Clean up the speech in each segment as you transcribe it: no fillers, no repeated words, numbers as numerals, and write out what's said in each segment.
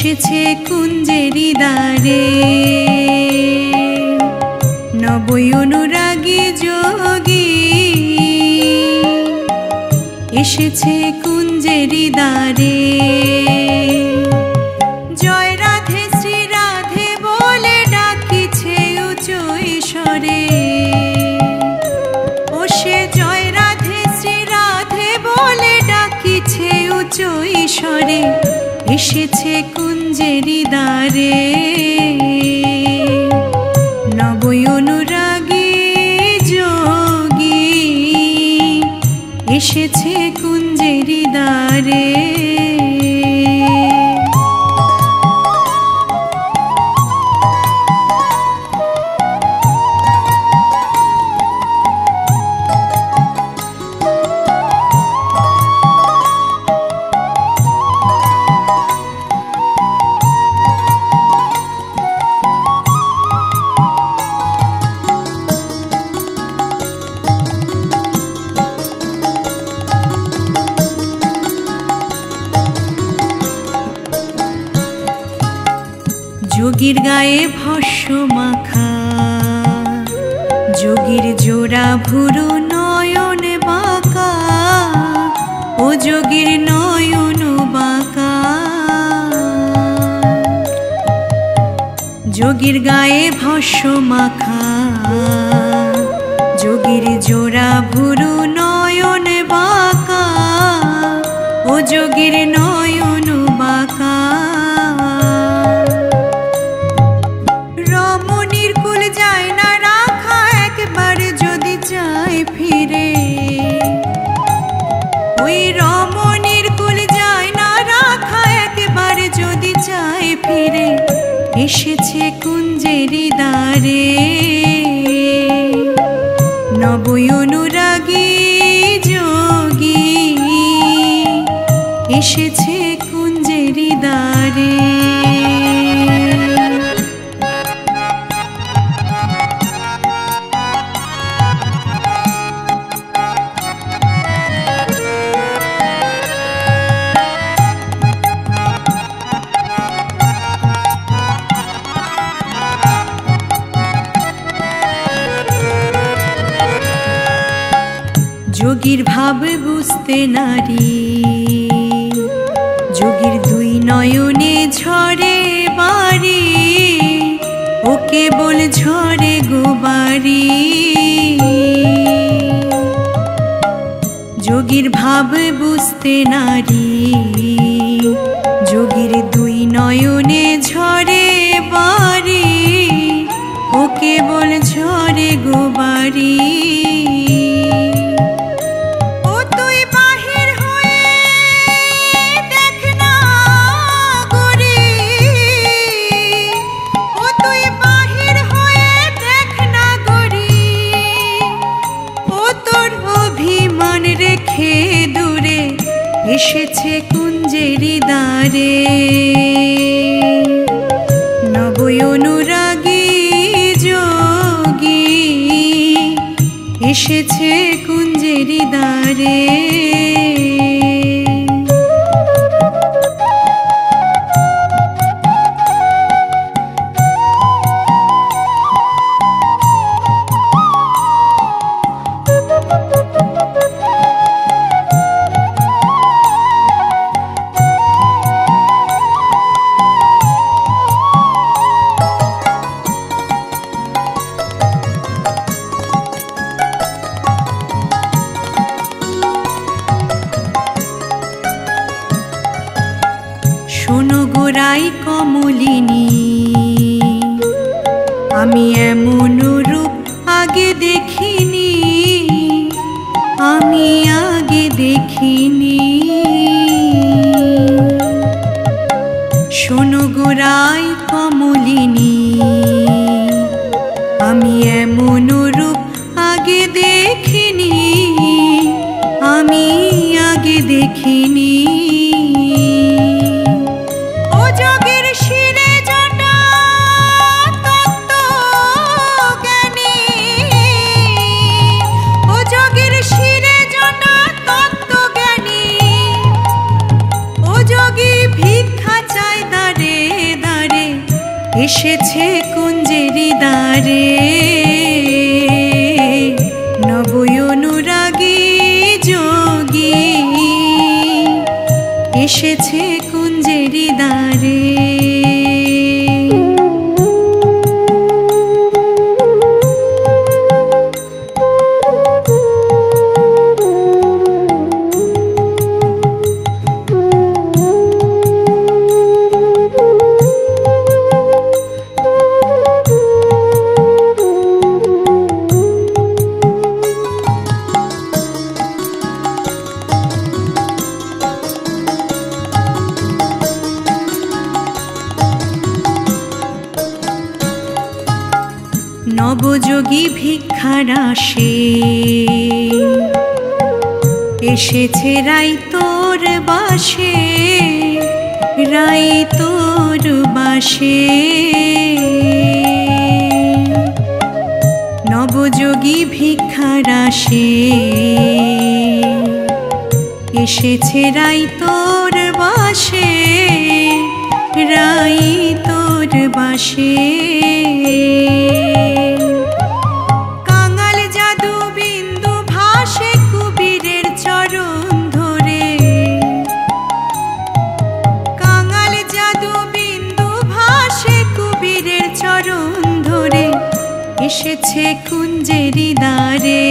এসেছে কুঞ্জেরি দ্বারে নবই অনুরাগী যোগী এসেছে কুঞ্জেরি দ্বারে জয় রাধে শ্রী রাধে বলে ডাকিছে উঁচু স্বরে ও সে জয় রাধে শ্রী রাধে বলে ডাকিছে উঁচু স্বরে এসেছে কুঞ্জেরি দ্বারে নবই অনুরাগী যোগী এসেছে কুঞ্জেরি দ্বারে যোগীর গায়ে ভস্য মাখা যোগীর জোড়া ভুরু নয়ন বাঁকা ও যোগীর নয়ন বাঁকা যোগীর গায়ে ভস্য মাখা যোগীর জোড়া ভুরু নয়ন বাঁকা ও যোগীর নয়ন বাঁকা ফিরে ওই রমণীর কুল যায় না রাখা একবার যদি চায় ফিরে এসেছে কুঞ্জেরি দ্বারে নবই অনুরাগী যোগী এসেছে কুঞ্জেরি দ্বারে যোগীর ভাব বুঝতে নারী যোগীর দুই নয়নে ঝরে বাড়ি ও কেবল ঝরে গোবারি যোগীর ভাব বুঝতে নারী যোগীর দুই নয়নে ঝরে বাড়ি ও কেবল ঝরে গোবারি রেখে দূরে এসেছে কুঞ্জেরি দ্বারে নবই অনুরাগী যোগী এসেছে কুঞ্জেরি দ্বারে শোনো গোরাই কমলিনী আমি এমন রূপ আগে দেখিনি আমি আগে দেখিনি শোনো গোরাই কমলিনী আমি এমন রূপ আগে দেখিনি আমি আগে দেখিনি ভিক্ষা চাই দারে এসেছে কুঞ্জেরি দ্বারে নবই অনুরাগী যোগী এসেছে কুঞ্জেরি দ্বারে নবযোগী ভিক্ষার আসে এসেছে রাই তোর বাসে রাই তোর বাসে নবযোগী ভিক্ষার আসে এসেছে রাই তোর বাসে রাই তোর বাসে এসেছে কুঞ্জেরি দ্বারে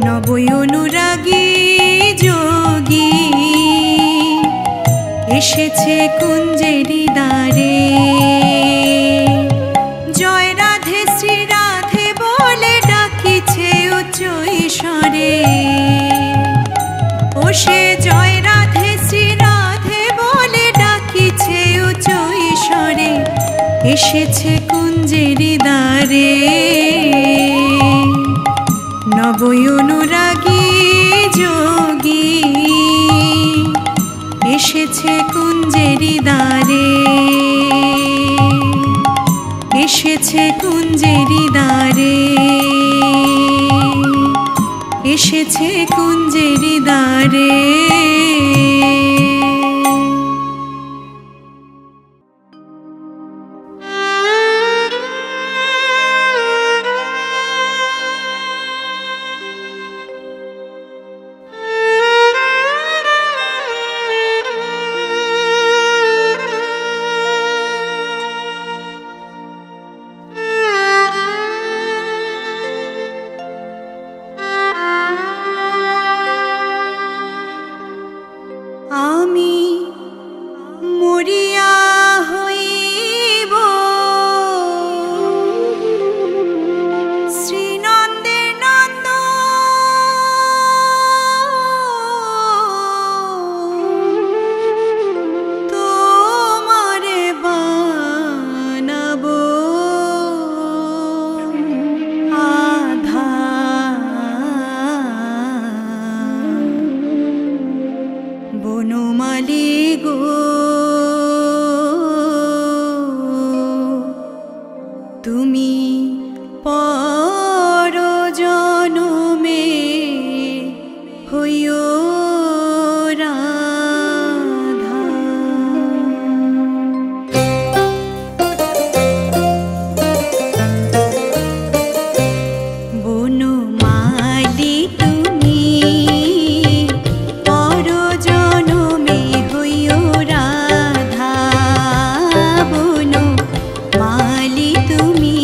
নবই অনুরাগী যোগী এসেছে কুঞ্জেরি দ্বারে জয় রাধে শ্রী রাধে বলে ডাকিছে উচ্চ ঈশ্বরে ও সে জয় রাধে শ্রী রাধে বলে ডাকিছে উচ্চ ঈশ্বরে এসেছে কুঞ্জেরি দ্বারে নবই অনুরাগী যোগী এসেছে কুঞ্জেরি দ্বারে এসেছে কুঞ্জেরি দ্বারে এসেছে কুঞ্জেরি দ্বারে বনমালী গো তুমি পর জনমে হইও রাধা বনমালী তুমি পর জনমে হইও রাধা বনমালী তুমি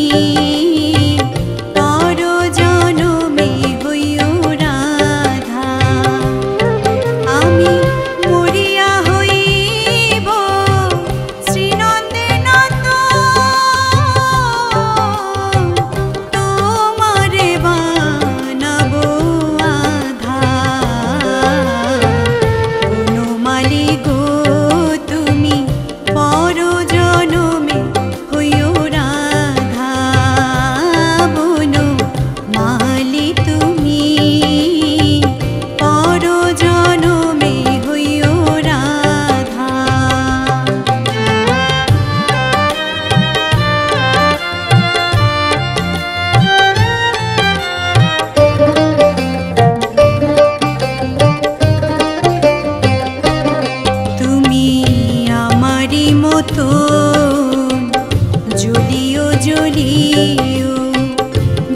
পড়িও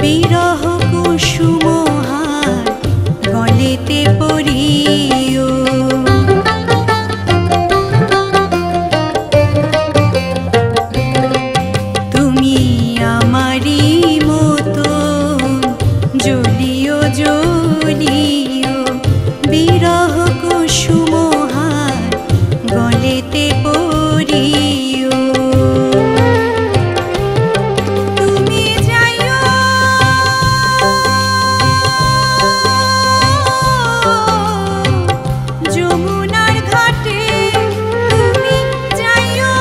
বিরহ কুসুমহার গলেতে পড়িও তুমি আমারি মতো জ্বলিও জ্বলিও বিরহ কুসুমহার গলেতে পড়িও তুমি যাইও যমুনার ঘাটে তুমি যাইও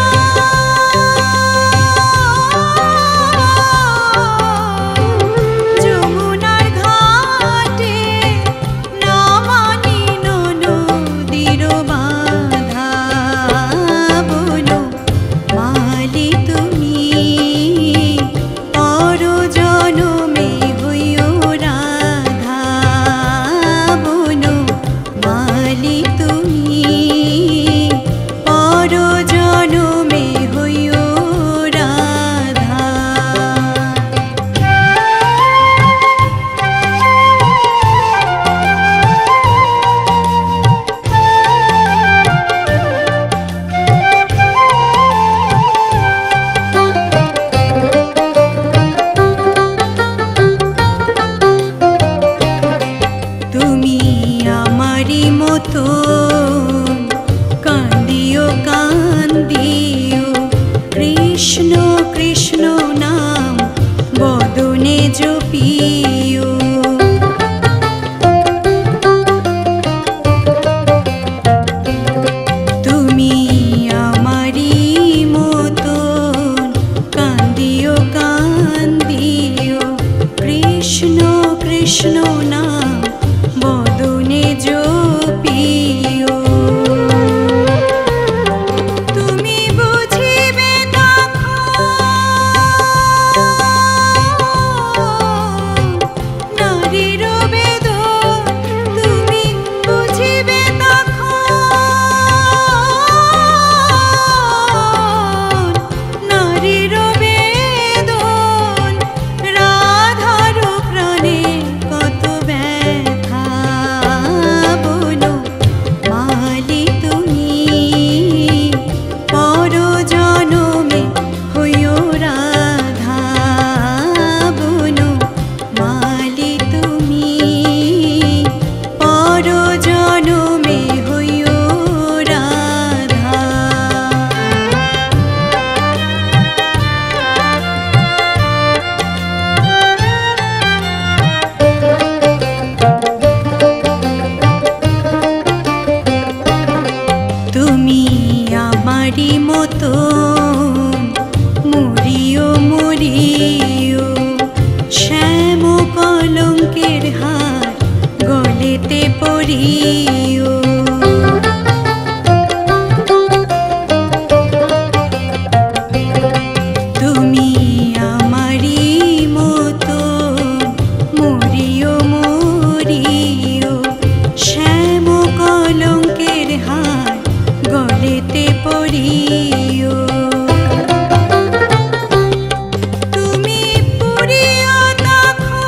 যমুনার ঘাটে না মানিল নদীর বাধা বলো মালি তুমি পর জনমে হইও রাধা বলো মালি তুমি পর জনমে হইও রাধা তুমি আমারি মতো কান্দিও কান্দিও কৃষ্ণ কৃষ্ণ নাম বদনে জপিও তুমি আমারি মতো কান্দিও কান্দিও কৃষ্ণ কৃষ্ণ নাম বদনে জপিও তুমি বুঝিবে তখন নারীর বেদন তুমি বুঝিবে তখন নারীর বেদন রাধার প্রাণে কত ব্যথা বলো মালি তুমি পর জনমে হইও রাধা বলো মালি তুমি পর জনমে হইও রাধা তুমি আমারি মতো মরিও মরিও শ্যাম কলঙ্কের হার গলেতে পড়িও তুমি আমারি মতো মরিও মরিও শ্যাম কলঙ্কের হার গলেতে পড়িও তুমি পুরিও তখন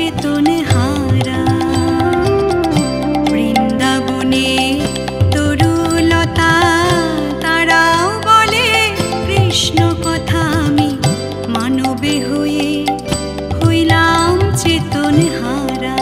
চেতন হারা। বৃন্দাবনে তরুলতা তারাও বলে কৃষ্ণ কথা, আমি মানবে হয়ে হইলাম চেতন হারা।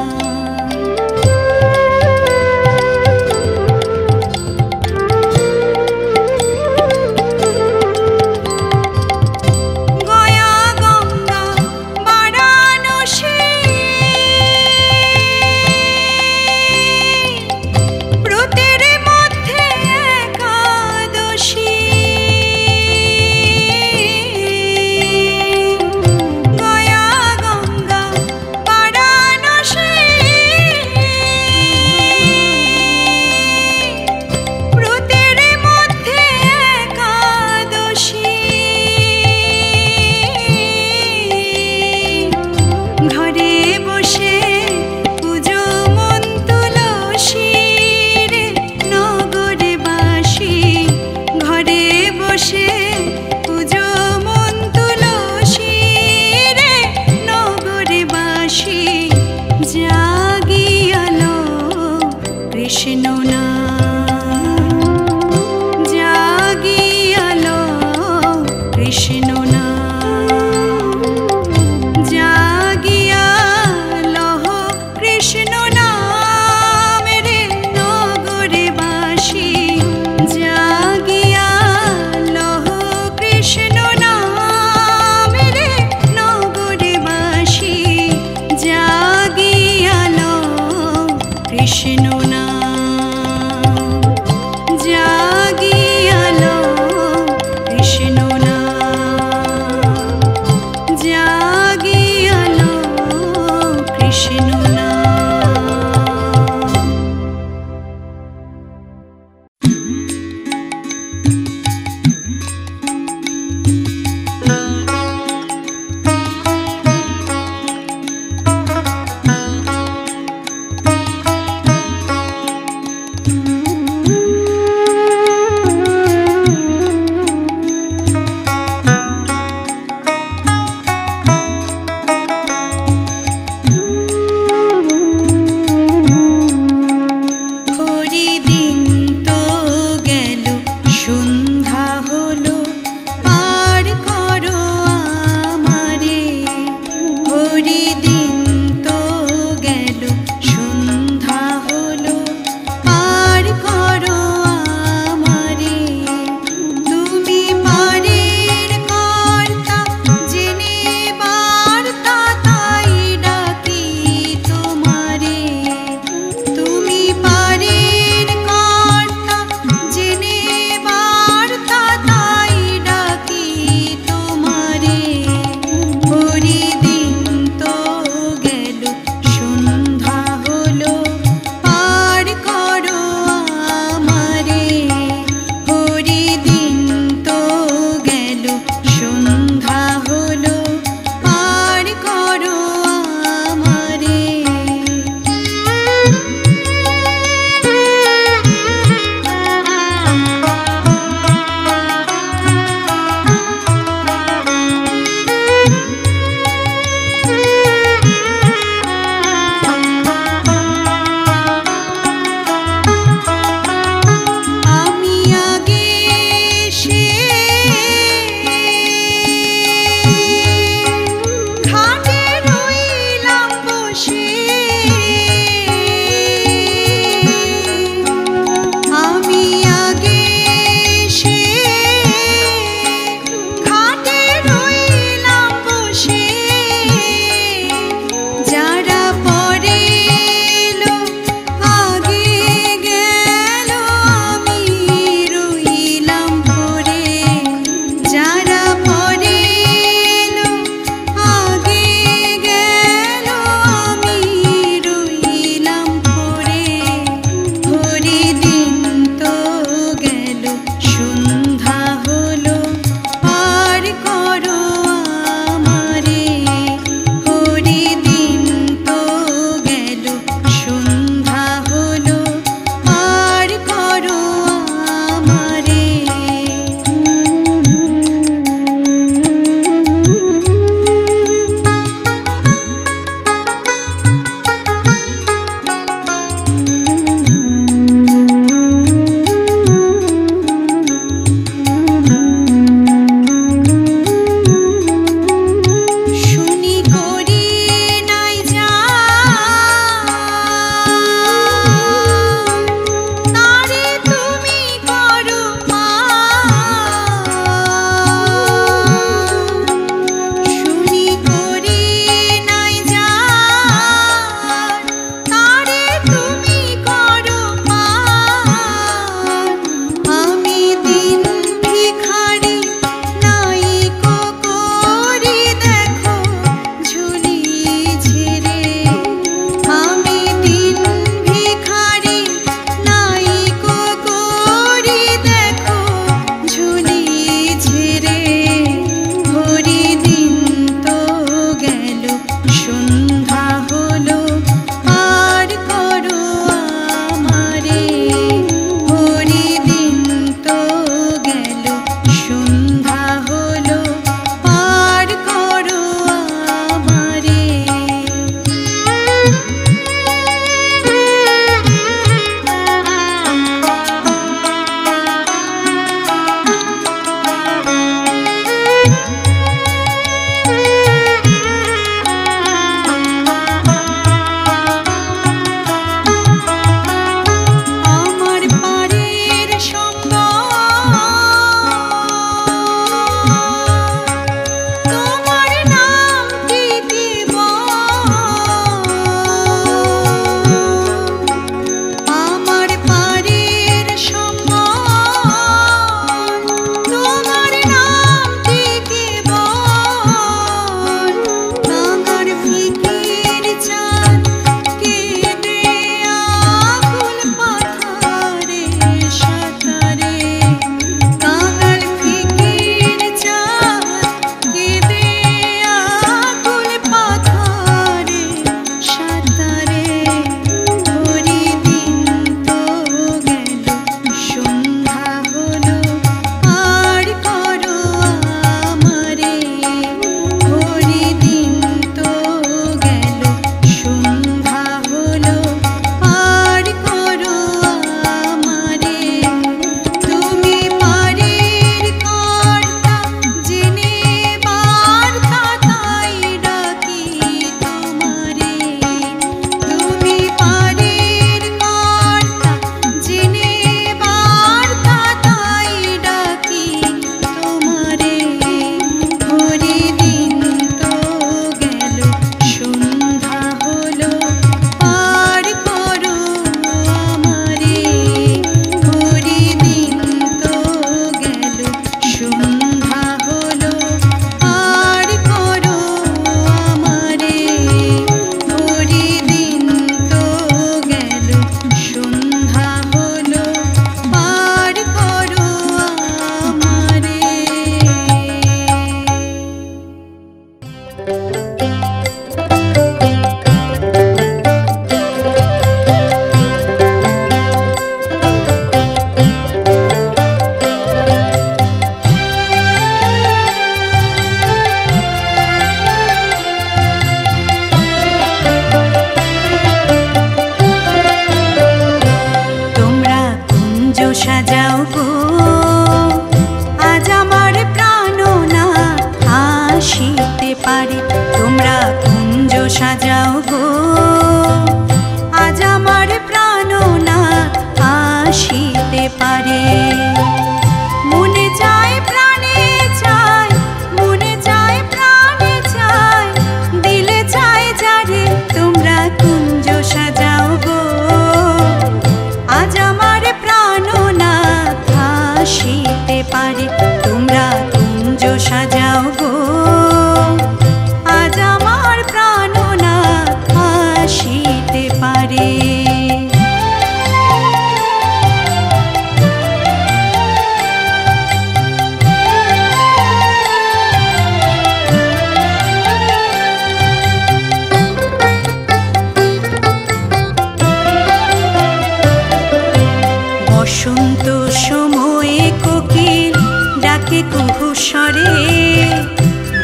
ডাকে কুহু স্বরে,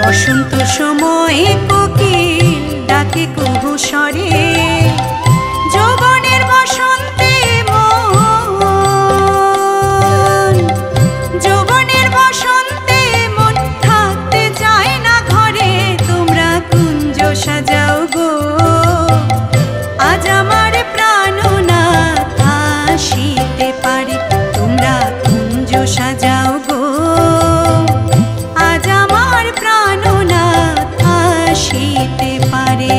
বসন্ত সময়ে কোকিল ডাকে কুহু স্বরে। যৌবনের বসন্তে মন, যৌবনের বসন্তে মন থাকতে চায় না ঘরে। তোমরা কুঞ্জ সাজাও গো, আজ আমার প্রাণনাথ আসিতে পারে। তোমরা কুঞ্জ সাজাও গো, আজ আমার প্রাণনাথ আসিতে পারে।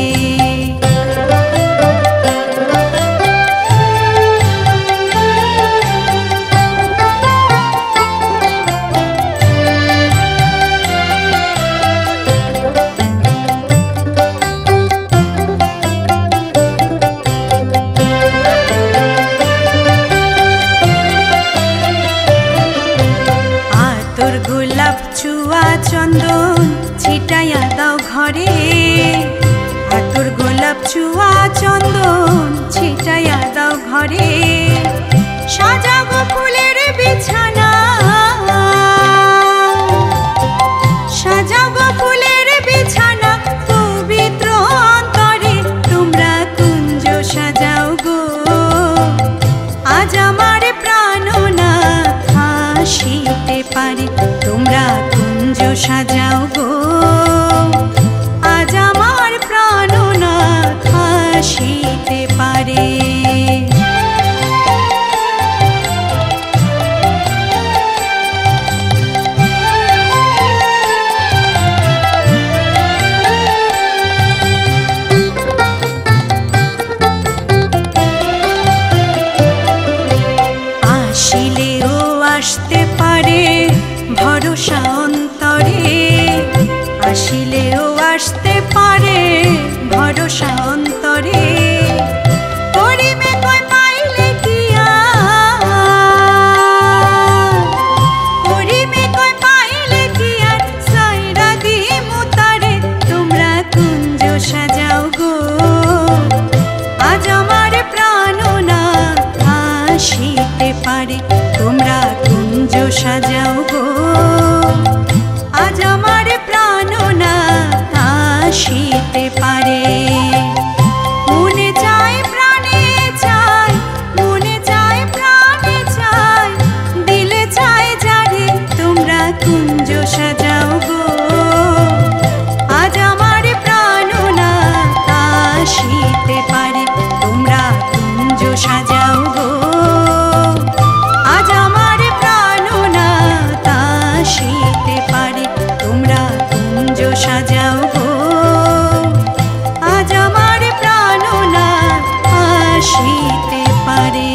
চন্দন ছিটাইয়া দাও ঘরে, আতর গোলাপ চুয়া চন্দন ছিটাইয়া দাও ঘরে। সাজাবো ফুলের বিছানা, সাজাবো ফুলের বিছানা পবিত্র অন্তরে। তোমরা কুঞ্জ সাজাও গো, আজ আমার প্রাণনাথ আসিতে পারে। তোমরা কুঞ্জ সাজাও গো, আজ আমার প্রাণনাথ আসিতে পারে। আসিলেও আসতে পারে ভরসা অন্তরে, আসিলেও আসতে পারে ভরসা অন্তরে। করিমে কই পাইলে কি আর, করিমে কই পাইলে কি আর সাইরা দিমু তারে। তোমরা কুঞ্জ সাজাও গো, আজ আমার প্রাণনাথ আসিতে পারে। তোমরা কুঞ্জ সাজাও গো, আজ আমার প্রাণনাথ আসিতে পারে। মনে চায় প্রাণে চায়, মনে চায় প্রাণে চায়, দিলে চায় যারে। তোমরা কুঞ্জ সাজাও গো, আজ আমার প্রাণনাথ আসিতে পারে। তোমরা কুঞ্জ সাজাও গো, আজ আমার প্রাণনাথ আসিতে পারে। তোমরা কুঞ্জ সাজাও গো, আজ আমার প্রাণনাথ আসিতে পারে।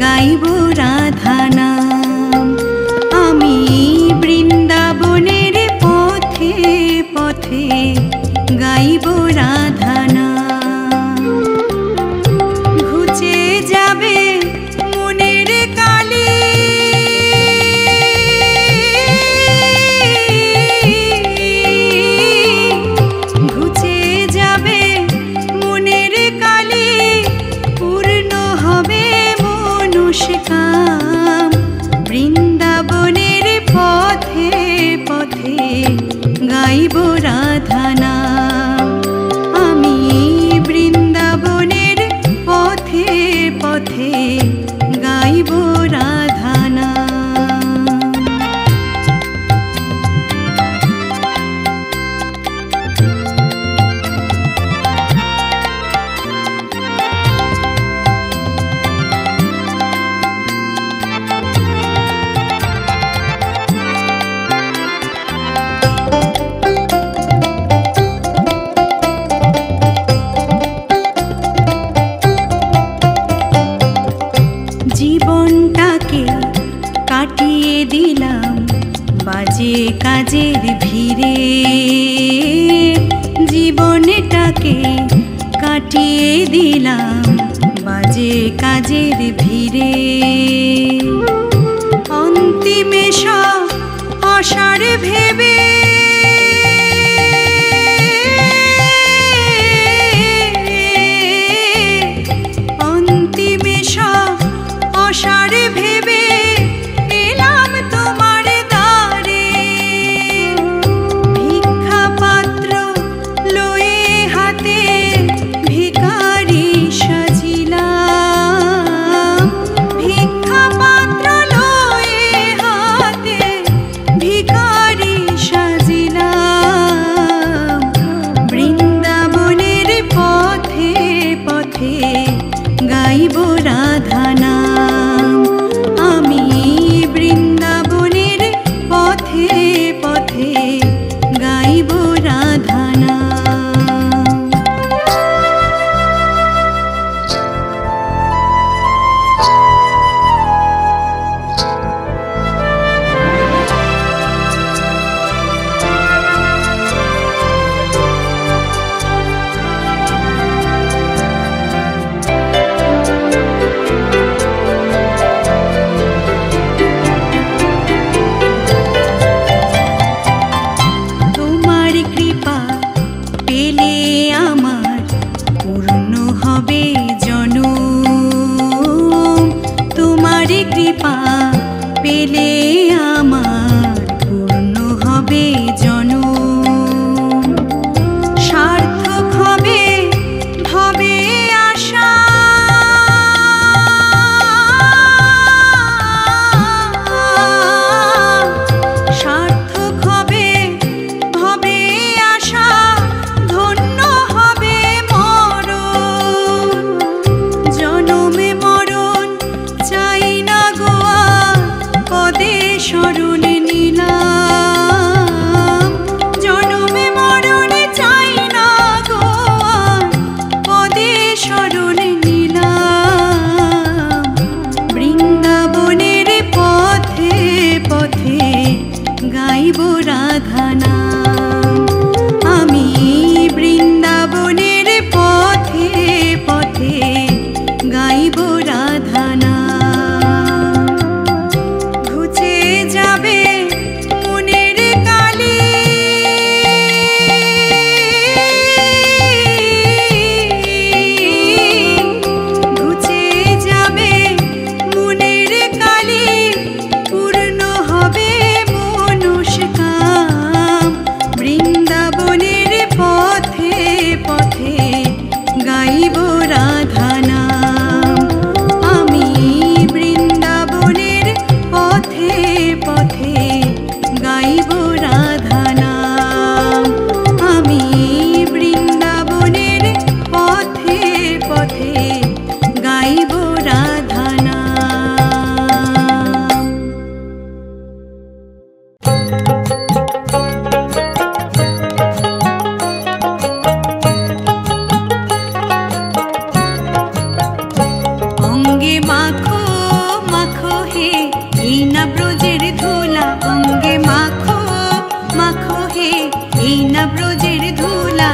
গাইব রাধা নাম, আমি বৃন্দাবনের পথে পথে গাইব রাধা নাম। ঘুচে যাবে মনের কালি, ঘুচে যাবে মনের কালি, পূর্ণ হবে কাম। বৃন্দাবনের পথে পথে গাইব রাধা নাম, আমি বৃন্দাবনের পথে পথে গাইব রাধা নাম। কাটিয়ে দিলাম বাজে কাজের ভিড়ে, জীবনটাকে কাটিয়ে দিলাম বাজে কাজের ভিড়ে। অন্তিমে সব অসার ভেবে অন্তিমে সব অসার ভেবে এলাম তোমার দ্বারে। ভিক্ষা পাত্র লয়ে হাতে ভিখারি সাজিলাম, ভিক্ষা পাত্র লয়ে হাতে ভিখারি সাজিলাম। বৃন্দাবনের পথে পথে গাইব রাধা নাম, আমি বৃন্দাবনের পথে পথে গাইব রাধা নাম। তোমার কৃপা পেলে আমার পূর্ণ হবে জনম, তোমার কৃপা পেলে আমার পূর্ণ হবে জনম। সার্থক হবে ভবে আশা, সার্থক হবে ভবে আশা, ধন্য হবে মরণ। জনমে মরণ চাই না গো আর, পদে শরণ নিলাম। জনমে মরণ চাই না গো আর, পদে শরণ নিলাম। বৃন্দাবনের পথে পথে গাইব রাধা নাম, আমি বৃন্দাবনের পথে পথে গাইব রাধা নাম। ঘুচে যাবে মনের কালি, ঘুচে যাবে মনের কালি, পূর্ণ হবে মনুষ্যকাম। বৃন্দাবনের পথে পথে গাইব রাধা নাম, আমি বৃন্দাবনের পথে পথে গাইব রাধা নাম, আমি বৃন্দাবনের পথে পথে গাইব রাধা নাম। অঙ্গে মাখো মাখো হে এই না ব্রজের ধুলা, অঙ্গে মাখো মাখো হে এই না ব্রজের ধুলা।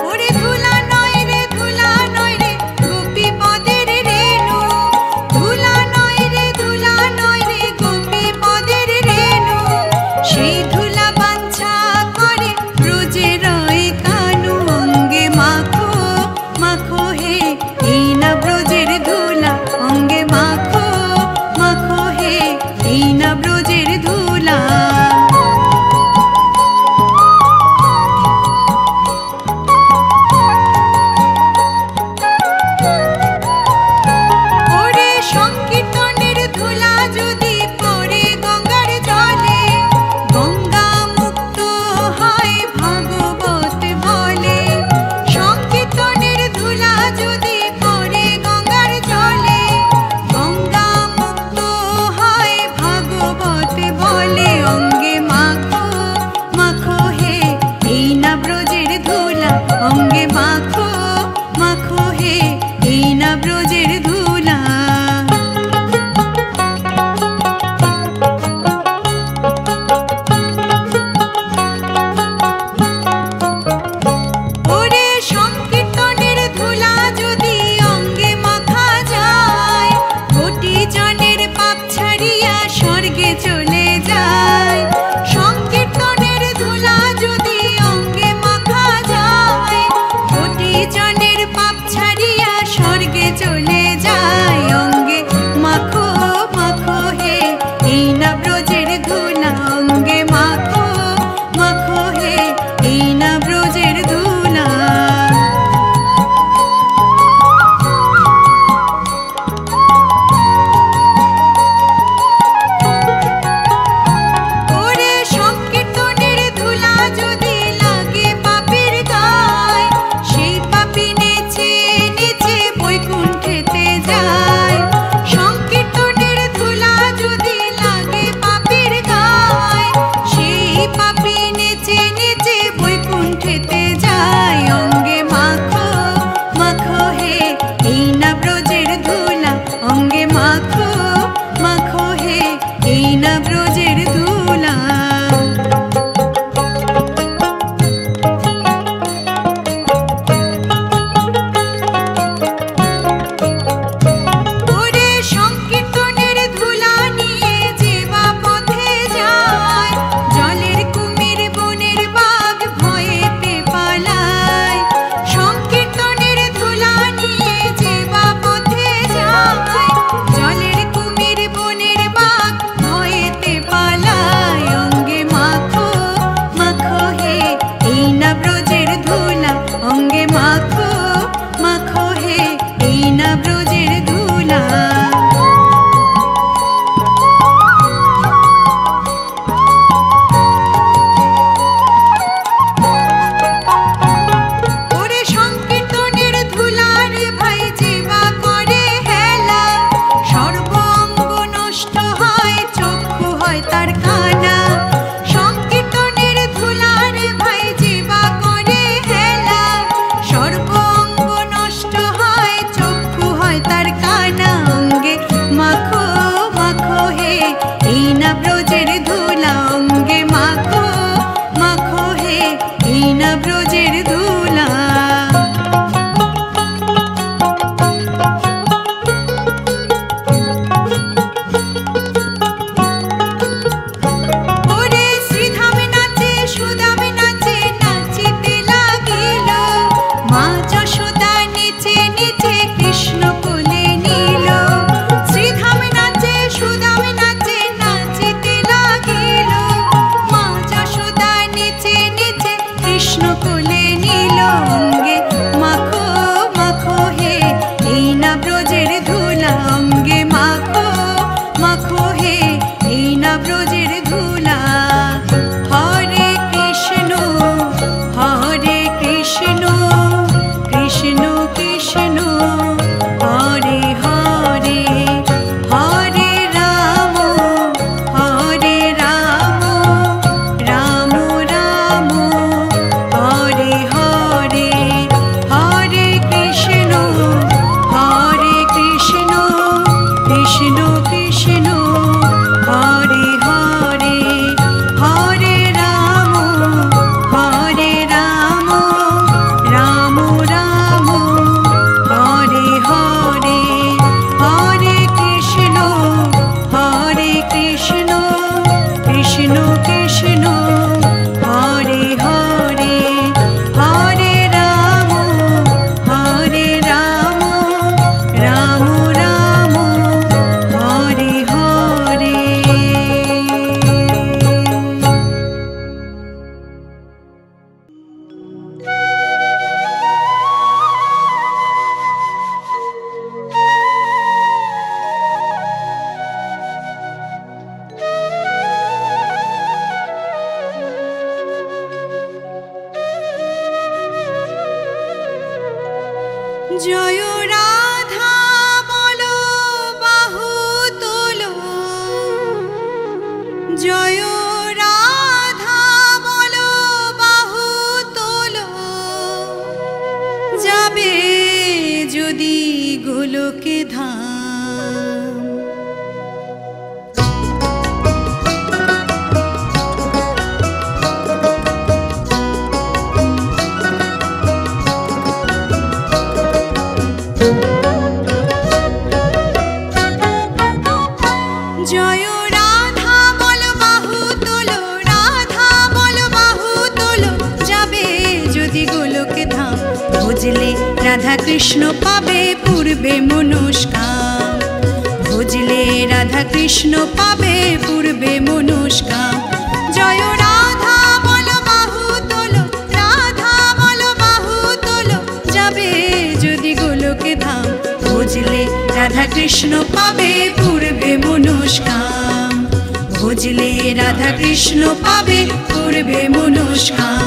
ওরে ধুলা নয় রে ধুলা নয় রে গোপী পদের রেণু, ধুলা নয় রে ধুলা নয় রে গোপী পদের রেণু। সেই ধুলা বাঞ্ছা করে ব্রজে রয় কানু, অঙ্গে মাখো মাখো হে এই না ব্রজের ধুলা, অঙ্গে মাখো মাখো হে এই না ব্রজের স্বর্গে চলে যায়। সংকীর্তনের ধুলা যদি অঙ্গে মাখা যায়, কোটি জনের পাপ ছাড়িয়া স্বর্গে চলে যায়। অঙ্গে মাখো মাখো হে এই না ব্রজের ধুলা, অঙ্গে মাখো মাখো হে এই না ব্রজের ধুলা। জয় রাধা বলো বাহু তোলো, জয় রাধা বলো বাহু তোলো, যাবে যদি গোলকে ধাম। জয় রাধা কৃষ্ণ পাবে পূর্বে মনস্কাম। ভজলে রাধা কৃষ্ণ পাবে পূর্বে মনস্কাম। জয় রাধা বলো বাহু তোলো, রাধা বলো বাহু তোলো, যাবে যদি গোলকে ধাম। ভজলে রাধা কৃষ্ণ পাবে পূর্বে মনস্কাম। ভজলে রাধা কৃষ্ণ পাবে পূর্বে মনস্কাম।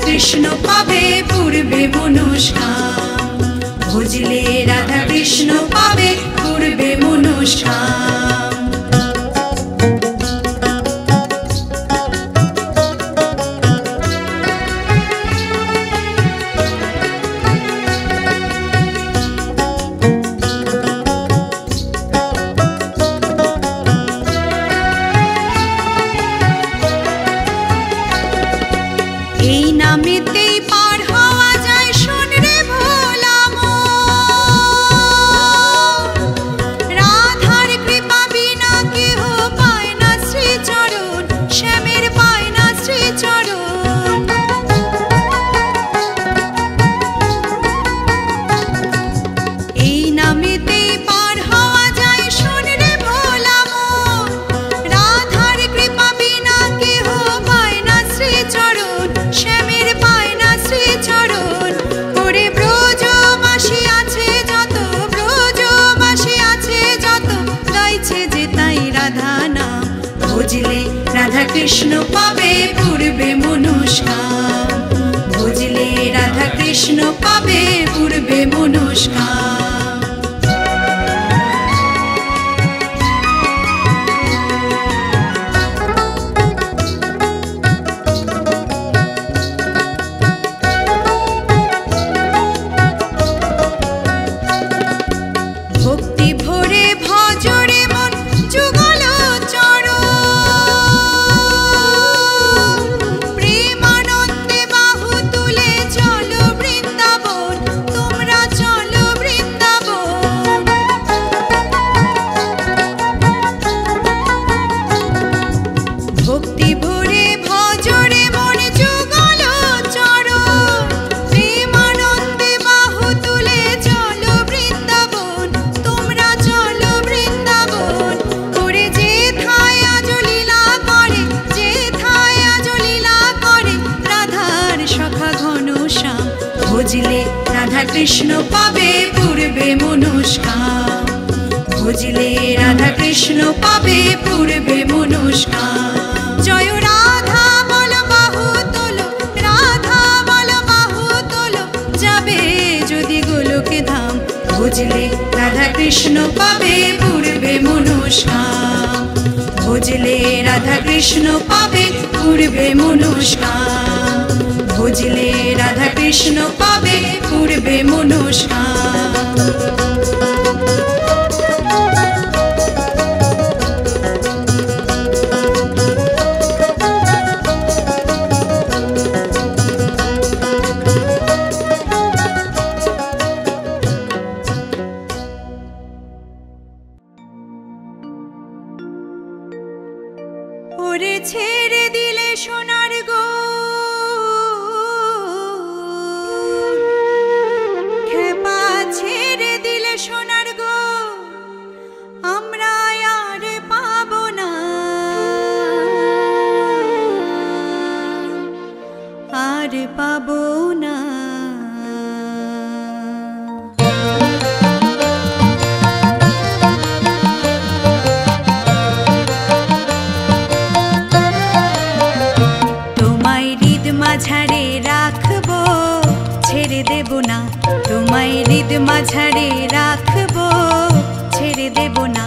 কৃষ্ণ পাবে পূর্বে মনস্কাম। ভজলে রাধা কৃষ্ণ পাবে পূর্বে মনস্কাম। এই নামেতেই পার হওয়া যায়, শোন রে ভোলা মন। রাধার কৃপা বিনা কেহ পায় না শ্রীচরণ, শ্যামের পায় না শ্রীচরণ। এই নামেতেই পার হওয়া যায়, শোন রে ভোলা মন। রাধার কৃপা বিনা কেহ পায় না শ্রীচরণ, শ্যামের পায় না শ্রীচরণ। ওরে ব্রজবাসী আছে যত, ব্রজবাসী আছে যত, গাইছে যে তাই রাধা নাম। ভজলে রাধা কৃষ্ণ পাবে পূর্বে মনস্কাম। ভজলে রাধা কৃষ্ণ পাবে পূর্বে মনস্কাম। ভক্তি ভরে ভজরে মন যুগল চরণ। প্রেমানন্দে বাহু তুলে চলো বৃন্দাবন, তোমরা চলো বৃন্দাবন। ভক্তি ভরে ভজরে মন যুগল চরণ। প্রেমানন্দে বাহু তুলে চলো বৃন্দাবন, তোমরা চলো বৃন্দাবন। ওরে যেথায় আজ লীলা করে, যেথায় আজ লীলা করে, রাধার সখা ঘনশ্যাম। ভজলে রাধা কৃষ্ণ পাবে পূর্বে মনস্কাম। ভজলে রাধা কৃষ্ণ পাবে পূর্বে মনস্কাম। জয় রাধা বলো বাহু তোলো, রাধা বলো বাহু তোলো, যাবে যদি গোলকে ধাম। ভজলে রাধা কৃষ্ণ পাবে পূর্বে মনস্কাম। ভজলে রাধা কৃষ্ণ পাবে পূর্বে মনস্কাম। ভজলে রাধা কৃষ্ণ পাবে পূর্বে মনস্কাম। ওরে ছেড়ে দিলে সোনার গো, খেপা ছেড়ে দিলে সোনার গো, আমরা আর পাবো না, আর পাবো না। মাঝারে রাখবো, ছেড়ে দেব না। তোমায় হৃদ মাঝারে রাখবো, ছেড়ে দেব না।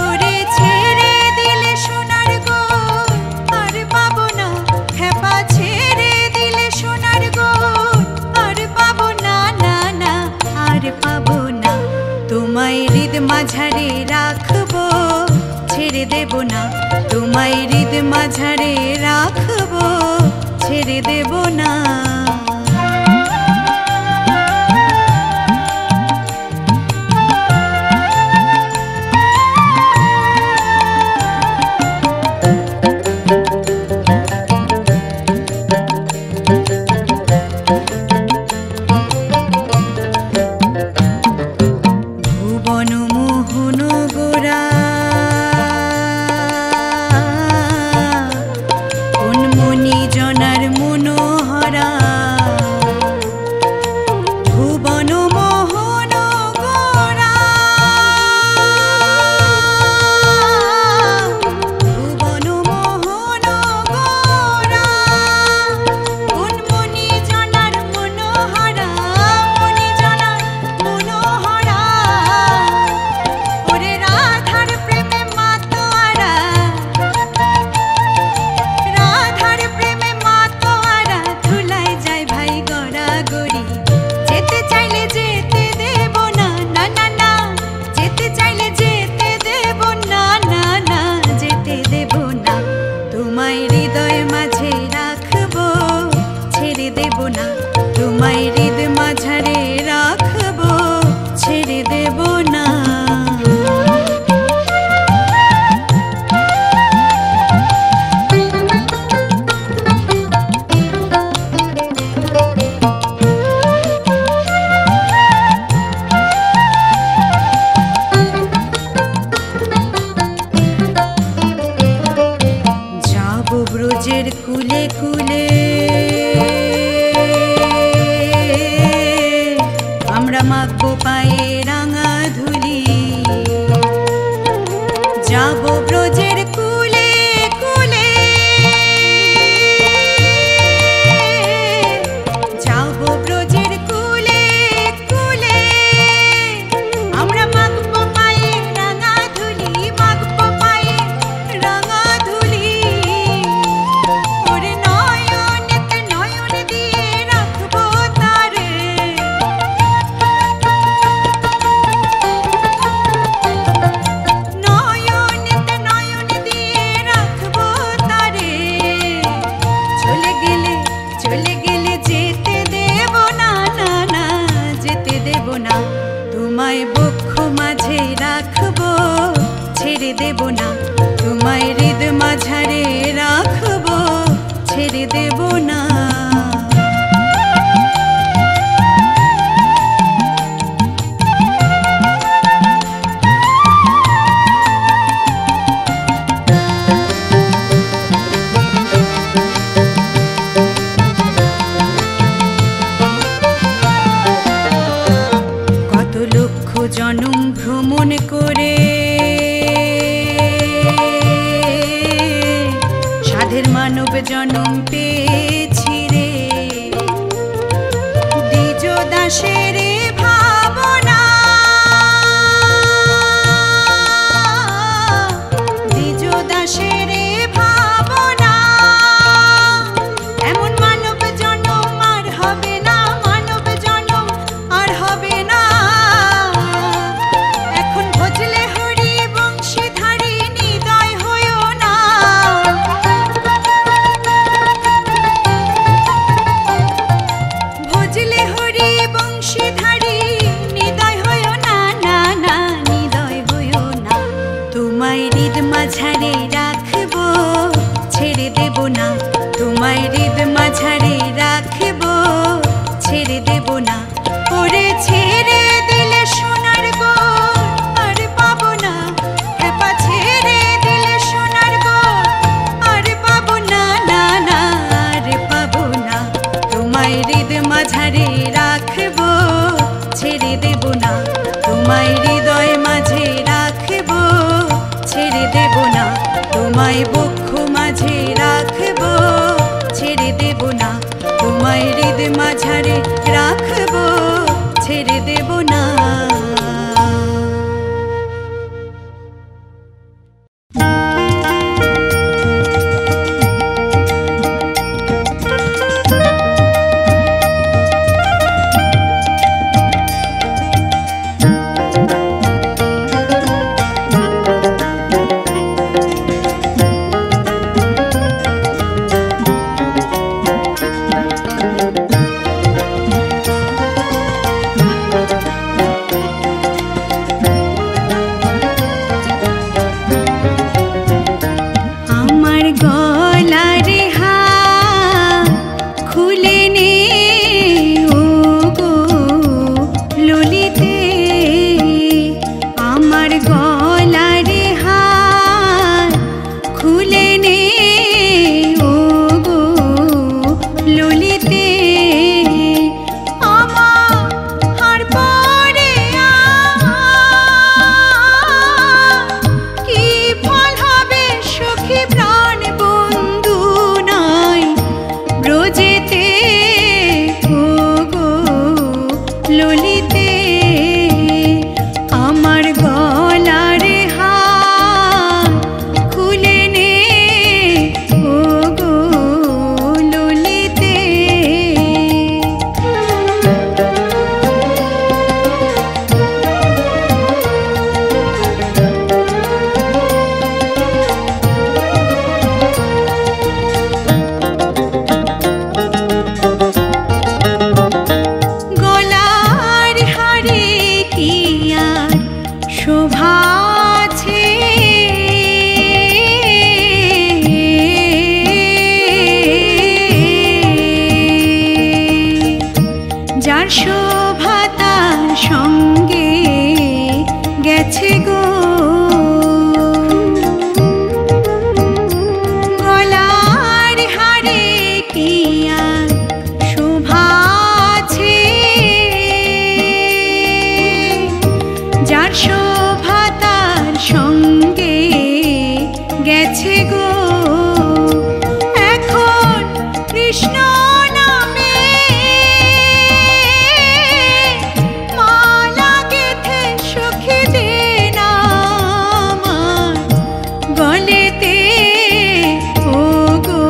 ওরে ছেড়ে দিলে সোনার গো আর পাবো না, খেপা ছেড়ে দিলে সোনার গো আর পাবো না, না না আর পাবো না। তোমায় হৃদ মাঝারে রাখবো, ছেড়ে দেব না। তোমায় হৃদ মাঝারে রাখবো, ছেড়ে দেব না। ভুবন মোহন গোরা কোন মনি জনার মনোহরা, ভুবন মোহন গোরা, ভুবন মোহন গোরা কোন মনি জনার মনোহরা, মনি জনার মনোহরা। ওরে রাধার প্রেমে মাতোয়ারা, রাধার প্রেমে মাতোয়ারা, ধুলাই যায় ভাই গড়াগড়ি। যেতে চাইলে যেতে দেব না, না না না যেতে চাইলে যেতে দেব না, না না যেতে দেব না। তোমায় হৃদয় মাঝে রাখবো, ছেড়ে দেব না। তোমায় হৃদ মাঝারে রাখবো, ছেড়ে দেব না। যাব ব্রজের কুলে কুলে, আমরা মাখবো পায়ে রাঙা ধুলি। যাব ব্রজের কুলে কুলে, যাব ব্রজের কুলে কুলে, আমরা মাখবো পায়ে রাঙা ধুলি, মাখবো পায়ে রাঙা ধুলি। ওরে নয়নেতে নয়ন দিয়ে রাখবো তারে, নয়নেতে নয়ন দিয়ে রাখবো তারে। চলে গেলে চলে গেলে যেতে দেব না, না না যেতে দেব না। তোমায় বক্ষ মাঝে রাখবো, ছেড়ে দেব না। তোমায় হৃদ মাঝারে রাখবো, ছেড়ে দেব না। কত লক্ষ জনম ভ্রমণ করে সাধের মানব জনম পেয়েছি রে। দ্বিজ দাসের ভাবনা, দ্বিজ দাসের ভাবনা, এমন মানব জনম আর হবে না, মানব জনম আর হবে না। এখন ভজলে হরি বংশীধারী নিদয় হইও না, ভজলে হরি বংশীধারী নিদয় হইও না, না না নিদয় হইও না। তোমায় হৃদ মাঝারে রাখবো, ছেড়ে দেব না। তোমায় হৃদ মাঝারে রাখবো, ছেড়ে দেব না। ওরে ছেড়ে দিলে সোনার গো আর পাবো না, খেপা ছেড়ে দিলে সোনার গো আর পাবো না, না না আর পাবো না। তোমায় হৃদ মাঝারে রাখবো, ছেড়ে দেব না। তোমায় হৃদয় মাঝে রাখবো, ছেড়ে দেব না। তোমায় বক্ষ মাঝে রাখবো, ছেড়ে যার শোভা তার সঙ্গে গেছে গো গলার হারে কি আর শোভা আছে যার শোভা তার সঙ্গে গেছে গো এখন কৃষ্ণ নামে মালা গেথে সখী দে না আমার গলেতে ও গো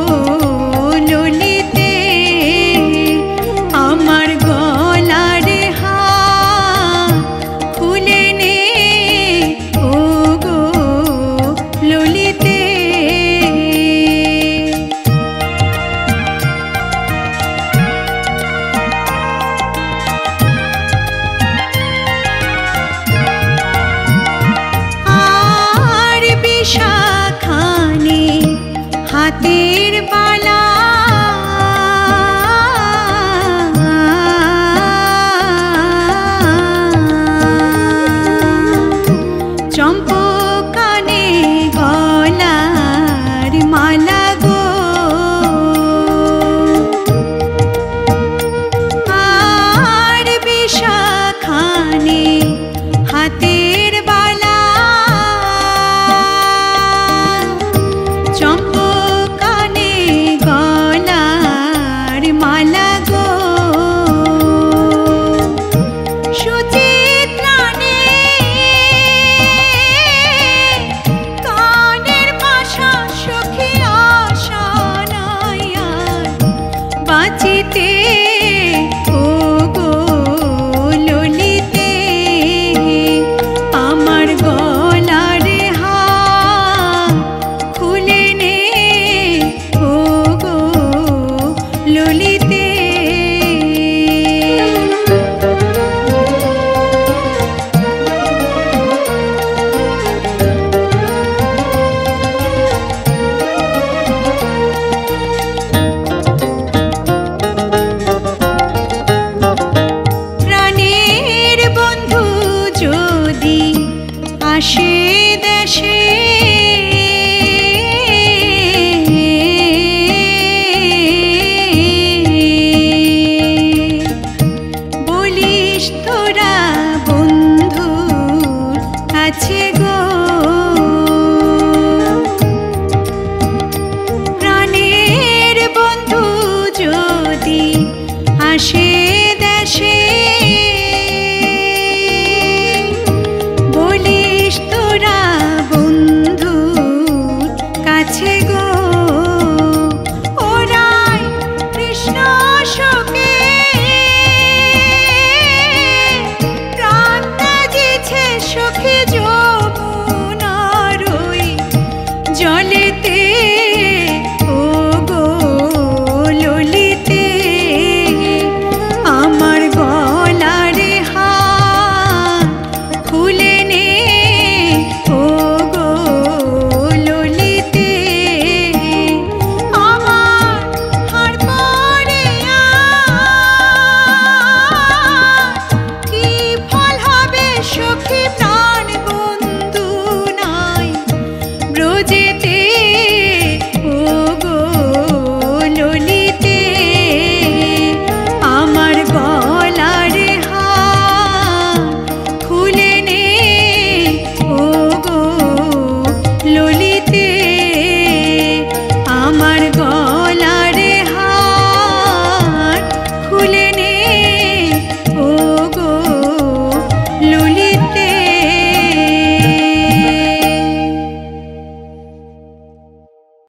ললিতে আমার গলার হার খুলে নে ও গো ললিতে আর বিশাখানে হাতের বালা চম্পকানে গলার মালা গো আর বিশাখানে হাতের বালা চম্পকানে গলার মালা গো সুচিত্রানে কানের পাশা সখী আশা নাই আর বাঁচিতে